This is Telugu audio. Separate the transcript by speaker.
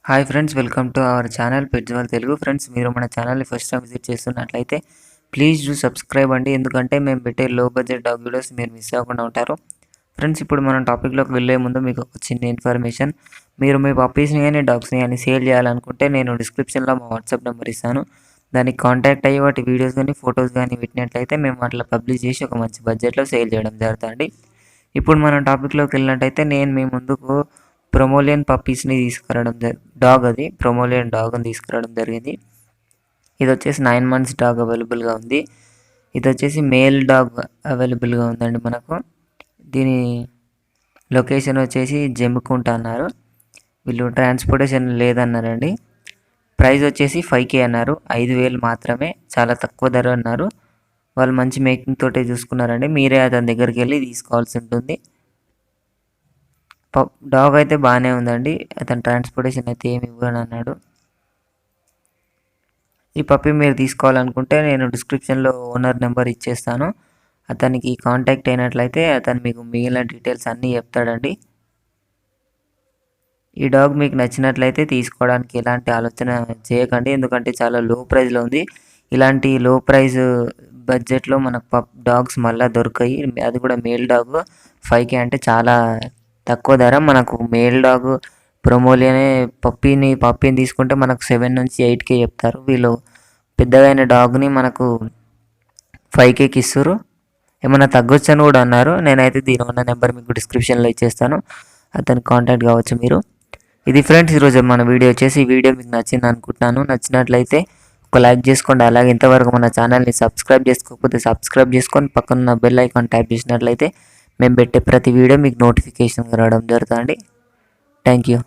Speaker 1: Hi friends, welcome to our channel పెట్జవల్ తెలుగు. ఫ్రెండ్స్, మీరు మన ఛానల్ని ఫస్ట్ టైం విజిట్ చేస్తున్నట్లయితే ప్లీజ్ డూ సబ్స్క్రైబ్ అండి. ఎందుకంటే మేము పెట్టే లో బడ్జెట్ డాగ్ వీడియోస్ మీరు మిస్ అవ్వకుండా ఉంటారు. ఫ్రెండ్స్, ఇప్పుడు మనం టాపిక్లోకి వెళ్ళే ముందు మీకు ఒక చిన్న ఇన్ఫర్మేషన్. మీరు మీ పప్పీస్ని కానీ డాగ్స్ని కానీ సేల్ చేయాలనుకుంటే నేను డిస్క్రిప్షన్లో మా వాట్సాప్ నెంబర్ ఇస్తాను. దానికి కాంటాక్ట్ అయ్యి వాటి వీడియోస్ కానీ ఫొటోస్ కానీ పెట్టినట్లయితే మేము అట్లా పబ్లిష్ చేసి ఒక మంచి బడ్జెట్లో సేల్ చేయడం జరుగుతుంది. ఇప్పుడు మనం టాపిక్లోకి వెళ్ళినట్టయితే నేను మీ ముందుకు ప్రొమోలియన్ పప్పీస్ని అది ప్రొమోలియన్ డాగ్ని తీసుకురావడం జరిగింది. ఇది వచ్చేసి 9 months డాగ్ అవైలబుల్గా ఉంది. ఇది వచ్చేసి మేల్ డాగ్ అవైలబుల్గా ఉందండి మనకు. దీని లొకేషన్ వచ్చేసి జమ్మికుంట అన్నారు. వీళ్ళు ట్రాన్స్పోర్టేషన్ లేదన్నారండి. ప్రైస్ వచ్చేసి 5K అన్నారు. 5,000 మాత్రమే, చాలా తక్కువ ధర అన్నారు. వాళ్ళు మంచి మేకింగ్ తోటే చూసుకున్నారండి. మీరే అతని దగ్గరికి వెళ్ళి తీసుకోవాల్సి ఉంటుంది. డాగ్ అయితే బాగానే ఉందండి. అతను ట్రాన్స్పోర్టేషన్ అయితే ఏమి ఇవ్వను అన్నాడు. ఈ పప్పి మీరు తీసుకోవాలనుకుంటే నేను డిస్క్రిప్షన్లో ఓనర్ నెంబర్ ఇచ్చేస్తాను. అతనికి కాంటాక్ట్ అయినట్లయితే అతను మీకు మిగిలిన డీటెయిల్స్ అన్నీ చెప్తాడండి. ఈ డాగ్ మీకు నచ్చినట్లయితే తీసుకోవడానికి ఎలాంటి ఆలోచన చేయకండి, ఎందుకంటే చాలా లో ప్రైస్లో ఉంది. ఇలాంటి లో ప్రైస్ బడ్జెట్లో మనకు డాగ్స్ మళ్ళీ దొరకాయి. అది కూడా మేల్ డాగ్ 5K అంటే చాలా తక్కువ ధర. మనకు మేల్ డాగ్ ప్రొమోలియనే పప్పీని తీసుకుంటే మనకు 7 నుంచి 8K చెప్తారు. వీళ్ళు పెద్దగైన డాగ్ని మనకు 5Kకి ఇస్తారు. ఏమైనా తగ్గొచ్చని కూడా అన్నారు. నేనైతే దీని ఉన్న నెంబర్ మీకు డిస్క్రిప్షన్లో ఇచ్చేస్తాను, అతనికి కాంటాక్ట్ కావచ్చు మీరు. ఇది ఫ్రెండ్స్, ఈరోజు మన వీడియో వచ్చేసి ఈ వీడియో మీకు నచ్చింది అనుకుంటున్నాను. నచ్చినట్లయితే ఒక లైక్ చేసుకోండి. అలాగే ఇంతవరకు మన ఛానల్ని సబ్స్క్రైబ్ చేసుకోకపోతే సబ్స్క్రైబ్ చేసుకొని పక్కన బెల్ ఐకాన్ టైప్ చేసినట్లయితే మేము పెట్టే ప్రతి వీడియో మీకు నోటిఫికేషన్ రావడం జరుగుతుంది. Thank you.